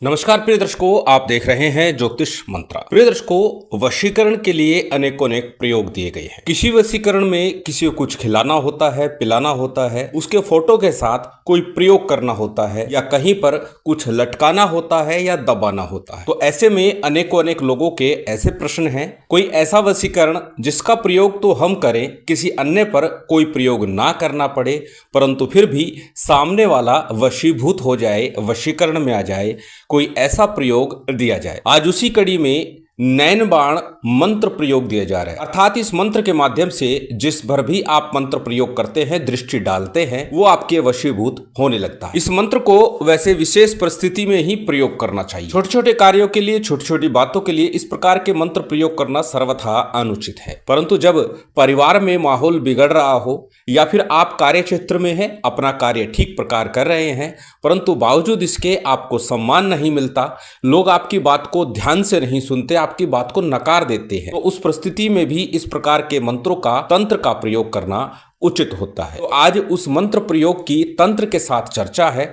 नमस्कार प्रिय दर्शकों, आप देख रहे हैं ज्योतिष मंत्रा। प्रिय दर्शकों, वशीकरण के लिए अनेकों अनेक प्रयोग दिए गए हैं। किसी वशीकरण में किसी को कुछ खिलाना होता है, पिलाना होता है, उसके फोटो के साथ कोई प्रयोग करना होता है, या कहीं पर कुछ लटकाना होता है या दबाना होता है। तो ऐसे में अनेकों अनेक लोगों के ऐसे प्रश्न हैं, कोई ऐसा वशीकरण जिसका प्रयोग तो हम करें, किसी अन्य पर कोई प्रयोग ना करना पड़े, परंतु फिर भी सामने वाला वशीभूत हो जाए, वशीकरण में आ जाए, कोई ऐसा प्रयोग दिया जाए। आज उसी कड़ी में नैन बाण मंत्र प्रयोग दिया जा रहा है। अर्थात इस मंत्र के माध्यम से जिस भर भी आप मंत्र प्रयोग करते हैं, दृष्टि डालते हैं, वो आपके वशीभूत होने लगता है। इस मंत्र को वैसे विशेष परिस्थिति में ही प्रयोग करना चाहिए। छोटे छोटे कार्यों के लिए, छोटी छोटी बातों के लिए इस प्रकार के मंत्र प्रयोग करना सर्वथा अनुचित है। परंतु जब परिवार में माहौल बिगड़ रहा हो, या फिर आप कार्य क्षेत्र में हैं, अपना कार्य ठीक प्रकार कर रहे हैं, परंतु बावजूद इसके आपको सम्मान नहीं मिलता, लोग आपकी बात को ध्यान से नहीं सुनते, आपकी बात को नकार देते हैं, तो उस परिस्थिति में भी इस प्रकार के मंत्रों का, तंत्र का प्रयोग करना उचित होता है। तो आज उस मंत्र प्रयोग की तंत्र के साथ चर्चा है।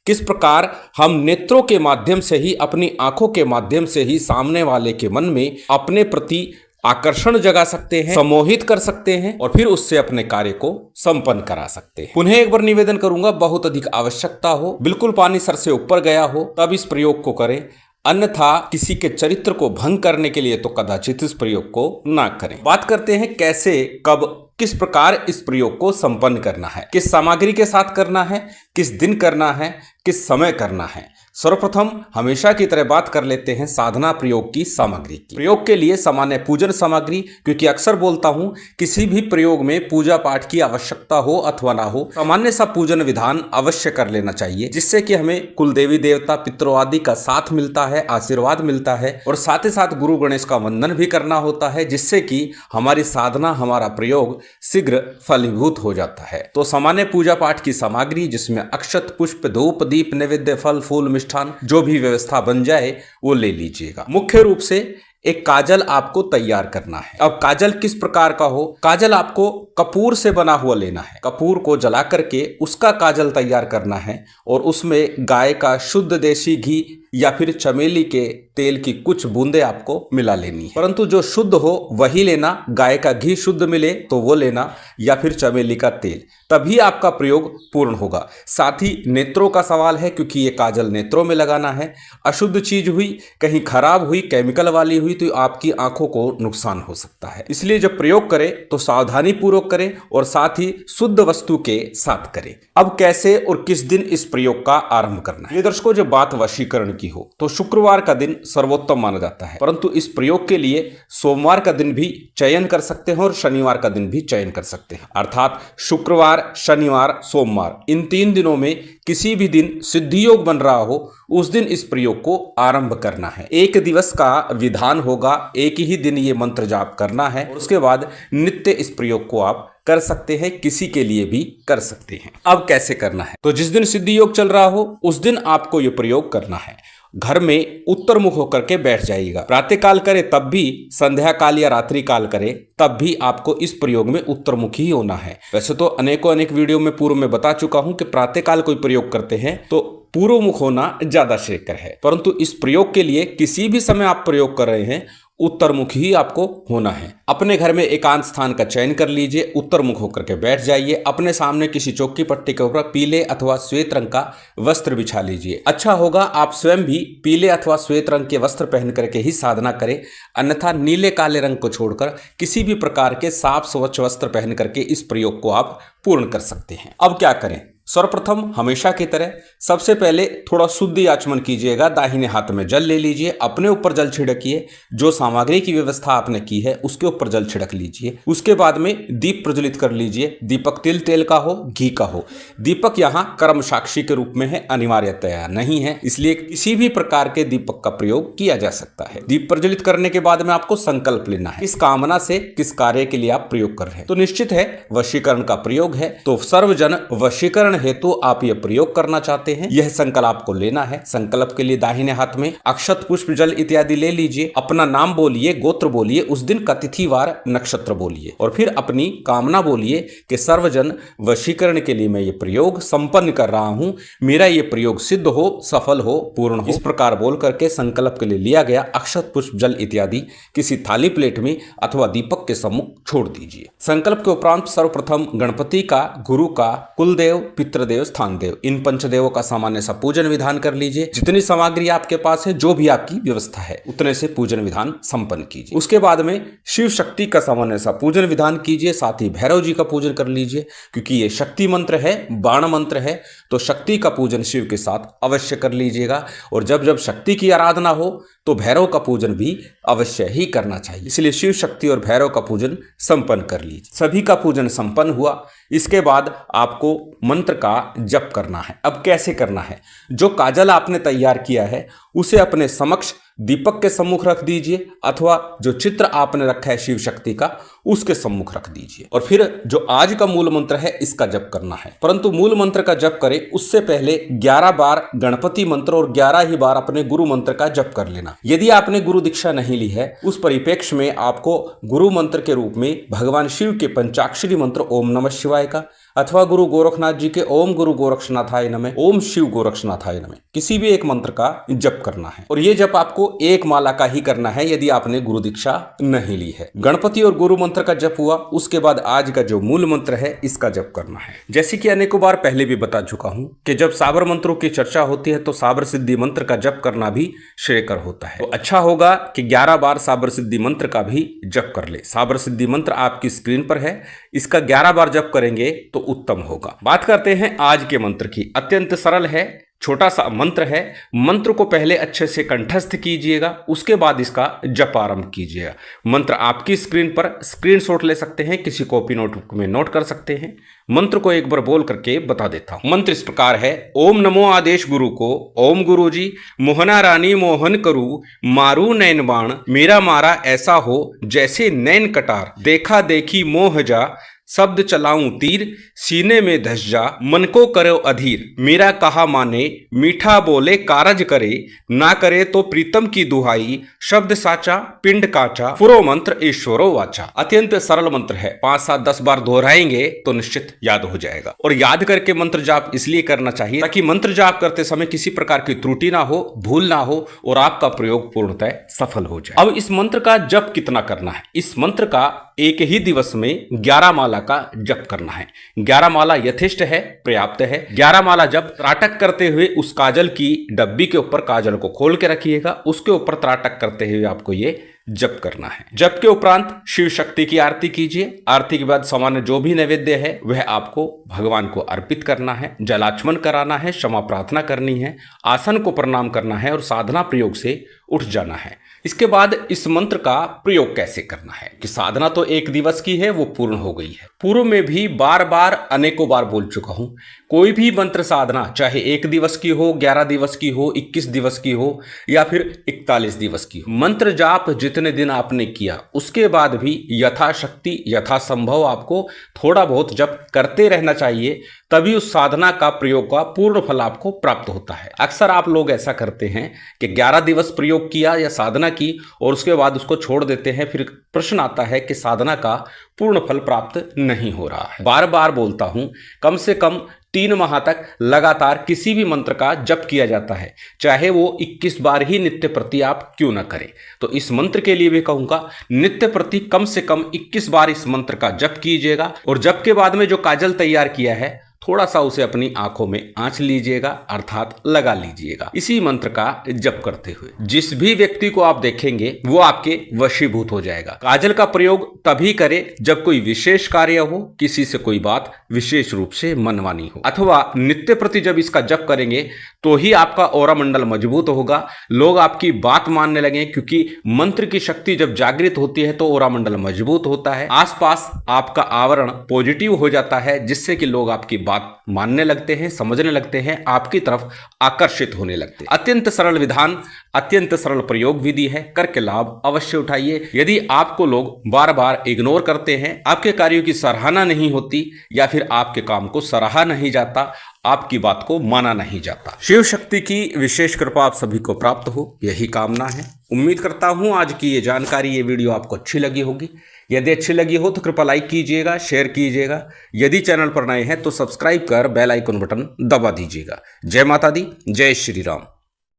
किस प्रकार हम नेत्रों के माध्यम से ही, अपनी आंखों के माध्यम से ही सामने वाले के मन में अपने प्रति आकर्षण जगा सकते हैं, सम्मोहित कर सकते हैं, और फिर उससे अपने कार्य को संपन्न करा सकते हैं। पुनः एक बार निवेदन करूंगा, बहुत अधिक आवश्यकता हो, बिल्कुल पानी सर से ऊपर गया हो, तब इस प्रयोग को करें, अन्यथा किसी के चरित्र को भंग करने के लिए तो कदाचित इस प्रयोग को ना करें। बात करते हैं कैसे, कब, किस प्रकार इस प्रयोग को संपन्न करना है, किस सामग्री के साथ करना है, किस दिन करना है, किस समय करना है। सर्वप्रथम हमेशा की तरह बात कर लेते हैं साधना प्रयोग की सामग्री की। प्रयोग के लिए सामान्य पूजन सामग्री, क्योंकि अक्सर बोलता हूं किसी भी प्रयोग में पूजा पाठ की आवश्यकता हो अथवा ना हो, सामान्य सा पूजन विधान अवश्य कर लेना चाहिए, जिससे कि हमें कुल देवी देवता पितरों आदि का साथ मिलता है, आशीर्वाद मिलता है, और साथ ही साथ गुरु गणेश का वंदन भी करना होता है, जिससे कि हमारी साधना, हमारा प्रयोग शीघ्र फलीभूत हो जाता है। तो सामान्य पूजा पाठ की सामग्री, जिसमें अक्षत, पुष्प, धूप, दीप, नैवेद्य, फल, फूल, मिष्ठान, जो भी व्यवस्था बन जाए वो ले लीजिएगा। मुख्य रूप से एक काजल आपको तैयार करना है। अब काजल किस प्रकार का हो? काजल आपको कपूर से बना हुआ लेना है। कपूर को जला करके उसका काजल तैयार करना है, और उसमें गाय का शुद्ध देसी घी या फिर चमेली के तेल की कुछ बूंदे आपको मिला लेनी है। परंतु जो शुद्ध हो वही लेना, गाय का घी शुद्ध मिले तो वो लेना, या फिर चमेली का तेल, तभी आपका प्रयोग पूर्ण होगा। साथ ही नेत्रों का सवाल है, क्योंकि ये काजल नेत्रों में लगाना है। अशुद्ध चीज हुई, कहीं खराब हुई, केमिकल वाली हुई, तो आपकी आंखों को नुकसान हो सकता है। इसलिए जब प्रयोग करें तो सावधानी पूर्वक करें, और साथ ही शुद्ध वस्तु के साथ करें। अब कैसे और किस दिन इस प्रयोग का आरंभ करना है? ये दर्शकों, जब बात वशीकरण की हो तो शुक्रवार का दिन सर्वोत्तम माना जाता है, परंतु इस प्रयोग के लिए सोमवार का दिन भी चयन कर सकते हैं और शनिवार का दिन भी चयन कर सकते हैं। अर्थात शुक्रवार, शनिवार, सोमवार, इन 3 दिनों में किसी भी दिन सिद्धि योग बन रहा हो, उस दिन इस प्रयोग को आरंभ करना है। 1 दिवस का विधान होगा, एक ही दिन ये मंत्र जाप करना है, और उसके बाद नित्य इस प्रयोग को आप कर सकते हैं, किसी के लिए भी कर सकते हैं। अब कैसे करना है? तो जिस दिन सिद्धि योग चल रहा हो उस दिन आपको ये प्रयोग करना है। घर में उत्तर मुख होकर के बैठ जाइएगा। प्रातः काल करें तब भी, संध्या काल या रात्रि काल करें तब भी आपको इस प्रयोग में उत्तर मुखी ही होना है। वैसे तो अनेकों अनेक वीडियो में पूर्व में बता चुका हूं कि प्रातः काल कोई प्रयोग करते हैं तो पूर्व मुख होना ज्यादा श्रेयस्कर है, परंतु इस प्रयोग के लिए किसी भी समय आप प्रयोग कर रहे हैं, उत्तरमुखी ही आपको होना है। अपने घर में एकांत स्थान का चयन कर लीजिए, उत्तरमुख होकर के बैठ जाइए। अपने सामने किसी चौकी पट्टी के ऊपर पीले अथवा श्वेत रंग का वस्त्र बिछा लीजिए। अच्छा होगा आप स्वयं भी पीले अथवा श्वेत रंग के वस्त्र पहन करके ही साधना करें, अन्यथा नीले काले रंग को छोड़कर किसी भी प्रकार के साफ स्वच्छ वस्त्र पहन करके इस प्रयोग को आप पूर्ण कर सकते हैं। अब क्या करें? सर्वप्रथम हमेशा की तरह सबसे पहले थोड़ा शुद्धि आचमन कीजिएगा। दाहिने हाथ में जल ले लीजिए, अपने ऊपर जल छिड़किए, जो सामग्री की व्यवस्था आपने की है उसके ऊपर जल छिड़क लीजिए। उसके बाद में दीप प्रज्वलित कर लीजिए। दीपक तेल का हो, घी का हो। दीपक यहाँ कर्म साक्षी के रूप में है, अनिवार्यतया नहीं है, इसलिए किसी भी प्रकार के दीपक का प्रयोग किया जा सकता है। दीप प्रज्वलित करने के बाद में आपको संकल्प लेना है, किस कामना से, किस कार्य के लिए आप प्रयोग कर रहे हैं। तो निश्चित है वशीकरण का प्रयोग है, तो सर्वजन वशीकरण हेतु आप यह प्रयोग करना चाहते हैं, यह संकल्प आपको लेना है। संकल्प के लिए दाहिने हाथ में अक्षत, पुष्प, जल इत्यादि ले लीजिए। अपना नाम बोलिए, गोत्र बोलिए, उस दिन का तिथिवार नक्षत्र बोलिए और फिर अपनी कामना बोलिए कि सर्वजन वशीकरण के लिए मैं ये प्रयोग संपन्न कर रहा हूं, मेरा ये प्रयोग सिद्ध हो, सफल हो, पूर्ण हो। इस प्रकार बोल करके संकल्प के लिए लिया गया अक्षत, पुष्प, जल इत्यादि किसी थाली प्लेट में अथवा दीपक के सम्मुख छोड़ दीजिए। संकल्प के उपरांत सर्वप्रथम गणपति का, गुरु का, कुलदेव, पितृदेव, स्थान देव, इन पंचदेवों का सामान्य सा पूजन विधान कर लीजिए। जितनी सामग्री आपके पास है, जो भी आपकी व्यवस्था है, उतने से पूजन विधान संपन्न कीजिए। उसके बाद में शिव शक्ति का सामान्य सा पूजन विधान कीजिए, साथ ही भैरव जी का पूजन कर लीजिए। क्योंकि ये शक्ति मंत्र है, बाण मंत्र है, तो शक्ति का पूजन शिव के साथ अवश्य कर लीजिएगा। और जब जब शक्ति की आराधना हो तो भैरव का पूजन भी अवश्य ही करना चाहिए। इसलिए शिव शक्ति और भैरव का पूजन संपन्न कर लीजिए। सभी का पूजन संपन्न हुआ, इसके बाद आपको मंत्र का जप करना है। अब कैसे करना है? जो काजल आपने तैयार किया है उसे अपने समक्ष दीपक के सम्मुख रख दीजिए अथवा जो चित्र आपने रखा है शिव शक्ति का उसके सम्मुख रख दीजिए। और फिर जो आज का मूल मंत्र है इसका जप करना है। परंतु मूल मंत्र का जप करें उससे पहले 11 बार गणपति मंत्र और 11 ही बार अपने गुरु मंत्र का जप कर लेना। यदि आपने गुरु दीक्षा नहीं ली है, उस परिप्रेक्ष्य में आपको गुरु मंत्र के रूप में भगवान शिव के पंचाक्षरी मंत्र ओम नमः शिवाय का अथवा गुरु गोरखनाथ जी के ओम गुरु गोरक्षनाथाय नमः, ओम शिव गोरक्षनाथाय नमः, किसी भी एक मंत्र का जप करना है। और ये जप आपको एक माला का ही करना है यदि आपने गुरु दीक्षा नहीं ली है। गणपति और गुरु मंत्र का जप हुआ, उसके बाद आज का जो मूल मंत्र है इसका जप करना है। जैसे कि अनेकों बार पहले भी बता चुका हूं कि जब साबर मंत्रों की चर्चा होती है तो साबर सिद्धि मंत्र का जप करना भी श्रेयकर होता है। तो अच्छा होगा कि 11 बार साबर सिद्धि मंत्र का भी जप कर ले। साबर सिद्धि मंत्र आपकी स्क्रीन पर है, इसका 11 बार जप करेंगे तो उत्तम होगा। बात करते हैं आज के मंत्र की। अत्यंत सरल है, छोटा सा मंत्र है। मंत्र को पहले अच्छे से कंठस्थ कीजिएगा, उसके बाद इसका जप आरंभ कीजिएगा। मंत्र आपकी स्क्रीन पर स्क्रीनशॉट ले सकते हैं, किसी कॉपी नोटबुक में नोट कर सकते हैं। मंत्र को एक बार बोल करके बता देता हूं। मंत्र इस प्रकार है। ओम नमो आदेश गुरु को, ओम गुरु जी मोहना रानी मोहन करू, मारू नैन बाण, मेरा मारा ऐसा हो जैसे नैन कटार, देखा देखी मोह जा, शब्द चलाऊं तीर, सीने में धस जा, मन को करो अधीर, मेरा कहा माने, मीठा बोले कारज करे, ना करे तो प्रीतम की दुहाई, शब्द साचा पिंड काचा, पुरो मंत्र ईश्वरो वाचा। अत्यंत सरल मंत्र है, 5, 7, 10 बार दोहराएंगे तो निश्चित याद हो जाएगा। और याद करके मंत्र जाप इसलिए करना चाहिए ताकि मंत्र जाप करते समय किसी प्रकार की त्रुटि ना हो, भूल ना हो और आपका प्रयोग पूर्णतः सफल हो जाए। अब इस मंत्र का जप कितना करना है? इस मंत्र का एक ही दिवस में 11 माला का जप करना है। 11 माला यथेष्ट है, पर्याप्त है। 11 माला जप त्राटक करते हुए उस काजल की डब्बी के ऊपर काजल को खोल के रखिएगा, उसके ऊपर त्राटक करते हुए आपको ये जप करना है। जप के उपरांत शिव शक्ति की आरती कीजिए। आरती के बाद सामान्य जो भी नैवेद्य है वह आपको भगवान को अर्पित करना है, जलाचमन कराना है, क्षमा प्रार्थना करनी है, आसन को प्रणाम करना है और साधना प्रयोग से उठ जाना है। इसके बाद इस मंत्र का प्रयोग कैसे करना है कि साधना तो एक दिवस की है, वो पूर्ण हो गई है। पूर्व में भी बार बार अनेकों बार बोल चुका हूं, कोई भी मंत्र साधना चाहे 1 दिवस की हो, 11 दिवस की हो, 21 दिवस की हो या फिर 41 दिवस की हो, मंत्र जाप जितने दिन आपने किया उसके बाद भी यथाशक्ति यथासंभव आपको थोड़ा बहुत जप करते रहना चाहिए, तभी उस साधना का प्रयोग का पूर्ण फल आपको प्राप्त होता है। अक्सर आप लोग ऐसा करते हैं कि 11 दिवस प्रयोग किया या साधना की और उसके बाद उसको छोड़ देते हैं, फिर प्रश्न आता है कि साधना का पूर्ण फल प्राप्त नहीं हो रहा है। बार बार बोलता हूं, कम से कम 3 माह तक लगातार किसी भी मंत्र का जप किया जाता है, चाहे वो 21 बार ही नित्य प्रति आप क्यों ना करें। तो इस मंत्र के लिए भी कहूंगा, नित्य प्रति कम से कम 21 बार इस मंत्र का जप कीजिएगा। और जप के बाद में जो काजल तैयार किया है थोड़ा सा उसे अपनी आंखों में आंच लीजिएगा, अर्थात लगा लीजिएगा इसी मंत्र का जप करते हुए। जिस भी व्यक्ति को आप देखेंगे वो आपके वशीभूत हो जाएगा। काजल का प्रयोग तभी करें जब कोई विशेष कार्य हो, किसी से कोई बात विशेष रूप से मनवानी हो, अथवा नित्य प्रति जब इसका जप करेंगे तो ही आपका ऑरा मंडल मजबूत होगा, लोग आपकी बात मानने लगे। क्योंकि मंत्र की शक्ति जब जागृत होती है तो ऑरा मंडल मजबूत होता है, आसपास आपका आवरण पॉजिटिव हो जाता है, जिससे कि लोग आपकी बात मानने लगते हैं, समझने लगते हैं, आपकी तरफ आकर्षित होने लगते हैं। अत्यंत सरल विधान, अत्यंत सरल प्रयोग विधि है, करके लाभ अवश्य उठाइए। यदि आपको लोग बार बार इग्नोर करते हैं, आपके कार्यों की सराहना नहीं होती या फिर आपके काम को सराहा नहीं जाता, आपकी बात को माना नहीं जाता। शिव शक्ति की विशेष कृपा आप सभी को प्राप्त हो, यही कामना है। उम्मीद करता हूं आज की ये जानकारी, ये वीडियो आपको अच्छी लगी होगी। यदि अच्छी लगी हो तो कृपया लाइक कीजिएगा, शेयर कीजिएगा। यदि चैनल पर नए हैं तो सब्सक्राइब कर बेल आइकन बटन दबा दीजिएगा। जय माता दी, जय श्री राम।